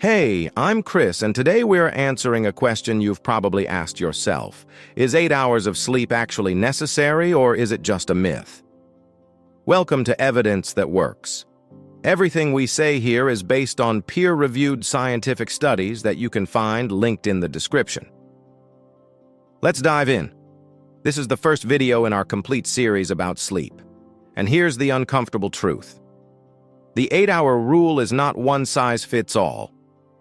Hey, I'm Chris, and today we're answering a question you've probably asked yourself. Is 8 hours of sleep actually necessary, or is it just a myth? Welcome to Evidence That Works. Everything we say here is based on peer-reviewed scientific studies that you can find linked in the description. Let's dive in. This is the first video in our complete series about sleep. And here's the uncomfortable truth. The 8-hour rule is not one size fits all.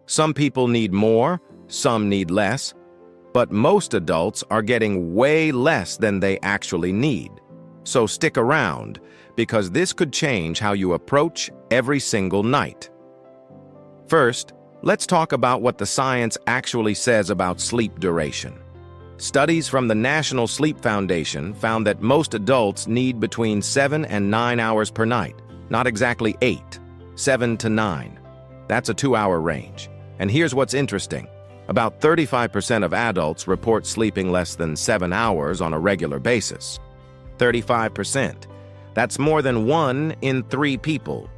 Some people need more, some need less, but most adults are getting way less than they actually need. So stick around, because this could change how you approach every single night. First, let's talk about what the science actually says about sleep duration. Studies from the National Sleep Foundation found that most adults need between 7 and 9 hours per night, not exactly 8, 7 to 9. That's a 2-hour range. And here's what's interesting. About 35% of adults report sleeping less than 7 hours on a regular basis. 35%. That's more than 1 in 3 people.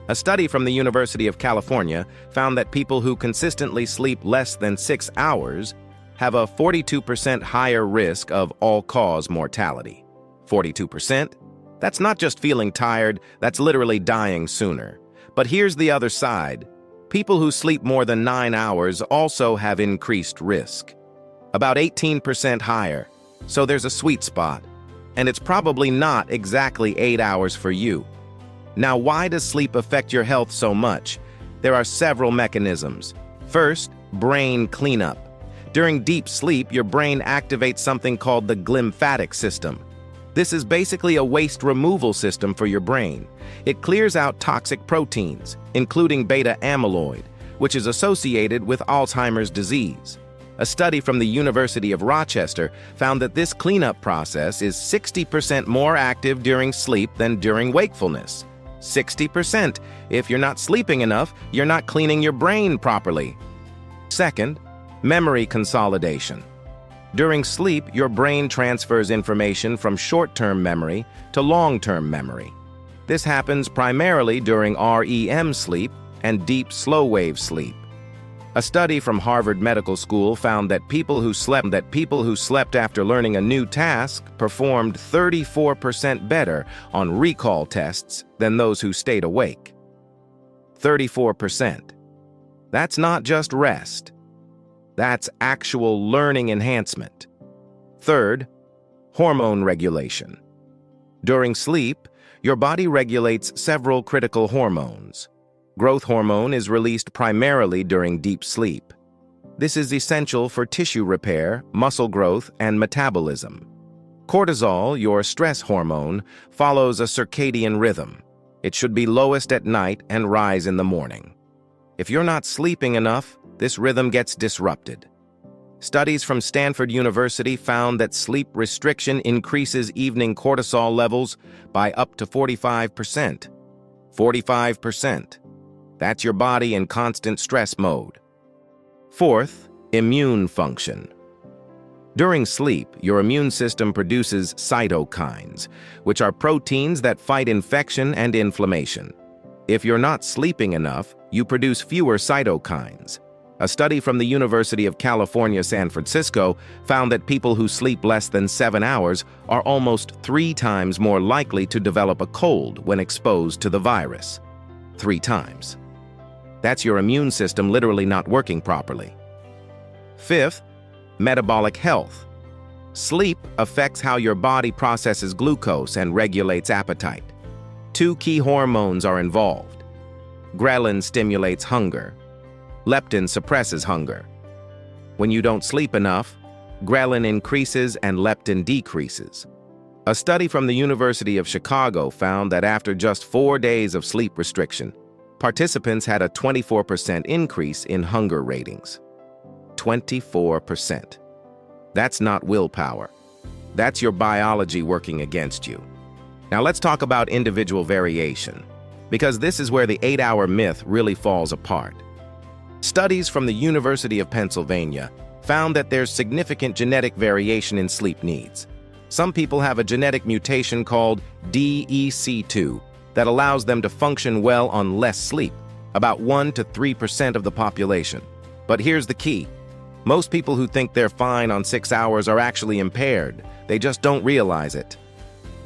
A study from the University of California found that people who consistently sleep less than 6 hours have a 42% higher risk of all-cause mortality. 42%? That's not just feeling tired, that's literally dying sooner. But here's the other side. People who sleep more than 9 hours also have increased risk. About 18% higher. So there's a sweet spot. And it's probably not exactly 8 hours for you. Now, why does sleep affect your health so much? There are several mechanisms. First, brain cleanup. During deep sleep, your brain activates something called the glymphatic system. This is basically a waste removal system for your brain. It clears out toxic proteins, including beta amyloid, which is associated with Alzheimer's disease. A study from the University of Rochester found that this cleanup process is 60% more active during sleep than during wakefulness. 60%. If you're not sleeping enough, you're not cleaning your brain properly. Second, memory consolidation. During sleep, your brain transfers information from short-term memory to long-term memory. This happens primarily during REM sleep and deep slow-wave sleep. A study from Harvard Medical School found that people who slept after learning a new task performed 34% better on recall tests than those who stayed awake. 34%. That's not just rest. That's actual learning enhancement. Third, hormone regulation. During sleep, your body regulates several critical hormones. Growth hormone is released primarily during deep sleep. This is essential for tissue repair, muscle growth, and metabolism. Cortisol, your stress hormone, follows a circadian rhythm. It should be lowest at night and rise in the morning. If you're not sleeping enough, this rhythm gets disrupted. Studies from Stanford University found that sleep restriction increases evening cortisol levels by up to 45%. 45%. That's your body in constant stress mode. Fourth, immune function. During sleep, your immune system produces cytokines, which are proteins that fight infection and inflammation. If you're not sleeping enough, you produce fewer cytokines. A study from the University of California, San Francisco found that people who sleep less than 7 hours are almost 3 times more likely to develop a cold when exposed to the virus. 3 times. That's your immune system literally not working properly. Fifth, metabolic health. Sleep affects how your body processes glucose and regulates appetite. 2 key hormones are involved. Ghrelin stimulates hunger. Leptin suppresses hunger. When you don't sleep enough, ghrelin increases and leptin decreases. A study from the University of Chicago found that after just 4 days of sleep restriction, participants had a 24% increase in hunger ratings. 24%. That's not willpower. That's your biology working against you. Now let's talk about individual variation, because this is where the 8-hour myth really falls apart. Studies from the University of Pennsylvania found that there's significant genetic variation in sleep needs. Some people have a genetic mutation called DEC2 that allows them to function well on less sleep, about 1 to 3% of the population. But here's the key. Most people who think they're fine on 6 hours are actually impaired. They just don't realize it.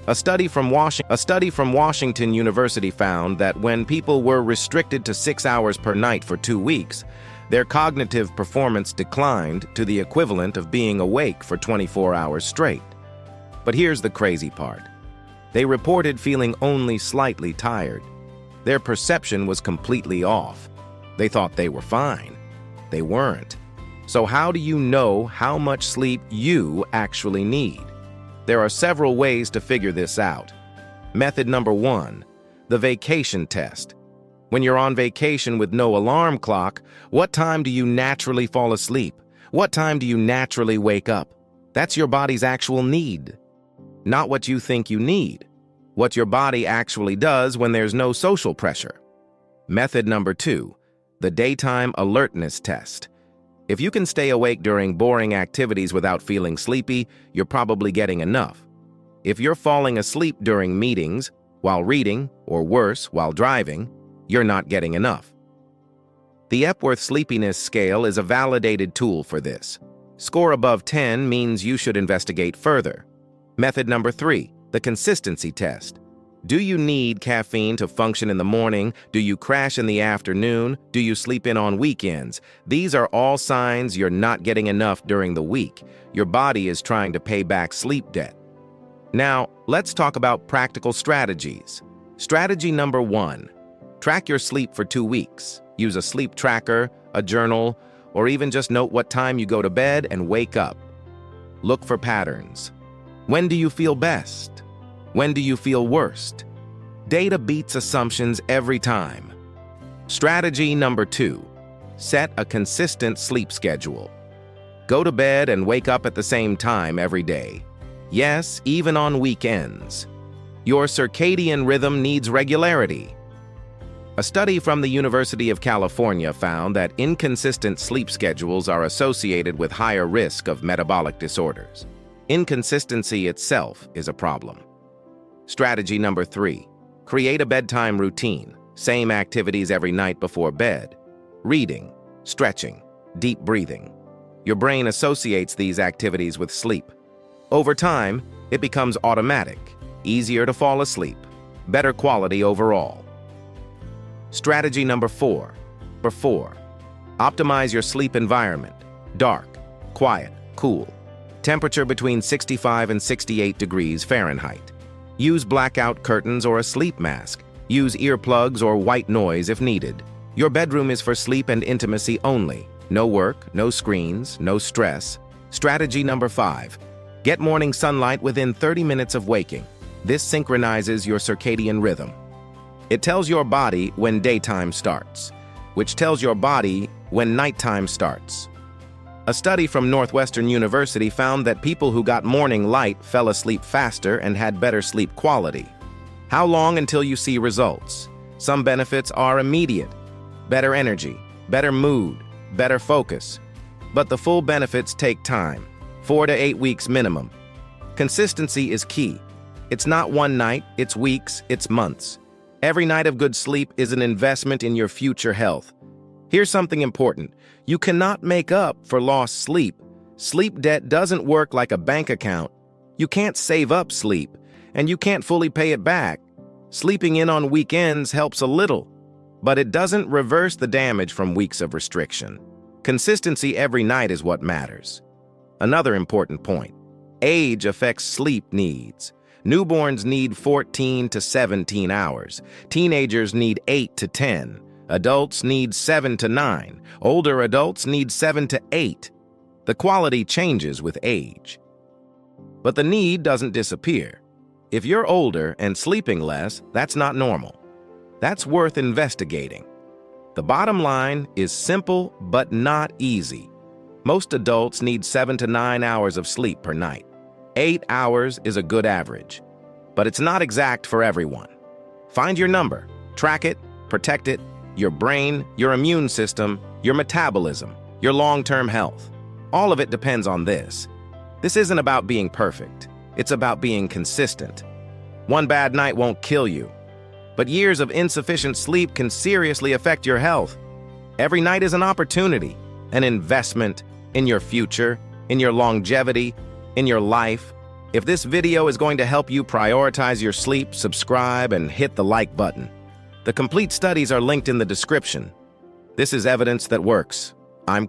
A study from Washington University found that when people were restricted to 6 hours per night for 2 weeks, their cognitive performance declined to the equivalent of being awake for 24 hours straight. But here's the crazy part. They reported feeling only slightly tired. Their perception was completely off. They thought they were fine. They weren't. So how do you know how much sleep you actually need? There are several ways to figure this out. Method number 1, the vacation test. When you're on vacation with no alarm clock, what time do you naturally fall asleep? What time do you naturally wake up? That's your body's actual need. Not what you think you need. What your body actually does when there's no social pressure. Method number 2, the daytime alertness test. If you can stay awake during boring activities without feeling sleepy, you're probably getting enough. If you're falling asleep during meetings, while reading, or worse, while driving, you're not getting enough. The Epworth Sleepiness Scale is a validated tool for this. Score above 10 means you should investigate further. Method number 3, the consistency test. Do you need caffeine to function in the morning? Do you crash in the afternoon? Do you sleep in on weekends? These are all signs you're not getting enough during the week. Your body is trying to pay back sleep debt. Now, let's talk about practical strategies. Strategy number 1, track your sleep for 2 weeks. Use a sleep tracker, a journal, or even just note what time you go to bed and wake up. Look for patterns. When do you feel best? When do you feel worst? Data beats assumptions every time. Strategy number 2, set a consistent sleep schedule. Go to bed and wake up at the same time every day. Yes, even on weekends. Your circadian rhythm needs regularity. A study from the University of California found that inconsistent sleep schedules are associated with higher risk of metabolic disorders. Inconsistency itself is a problem. Strategy number 3, create a bedtime routine. Same activities every night before bed. Reading, stretching, deep breathing. Your brain associates these activities with sleep. Over time, it becomes automatic, easier to fall asleep, better quality overall. Strategy number 4, optimize your sleep environment. Dark, quiet, cool. Temperature between 65 and 68 degrees Fahrenheit. Use blackout curtains or a sleep mask. Use earplugs or white noise if needed. Your bedroom is for sleep and intimacy only. No work, no screens, no stress. Strategy number 5, get morning sunlight within 30 minutes of waking. This synchronizes your circadian rhythm. It tells your body when daytime starts, which tells your body when nighttime starts. A study from Northwestern University found that people who got morning light fell asleep faster and had better sleep quality. How long until you see results? Some benefits are immediate. Better energy, better mood, better focus. But the full benefits take time, 4 to 8 weeks minimum. Consistency is key. It's not one night, it's weeks, it's months. Every night of good sleep is an investment in your future health. Here's something important. You cannot make up for lost sleep. Sleep debt doesn't work like a bank account. You can't save up sleep, and you can't fully pay it back. Sleeping in on weekends helps a little, but it doesn't reverse the damage from weeks of restriction. Consistency every night is what matters. Another important point. Age affects sleep needs. Newborns need 14 to 17 hours. Teenagers need 8 to 10. Adults need 7 to 9. Older adults need 7 to 8. The quality changes with age. But the need doesn't disappear. If you're older and sleeping less, that's not normal. That's worth investigating. The bottom line is simple but not easy. Most adults need 7 to 9 hours of sleep per night. 8 hours is a good average. But it's not exact for everyone. Find your number, track it, protect it, your brain, your immune system, your metabolism, your long-term health. All of it depends on this. This isn't about being perfect. It's about being consistent. One bad night won't kill you. but years of insufficient sleep can seriously affect your health. Every night is an opportunity, an investment in your future, in your longevity, in your life. If this video is going to help you prioritize your sleep, subscribe and hit the like button. The complete studies are linked in the description. This is evidence that works. I'm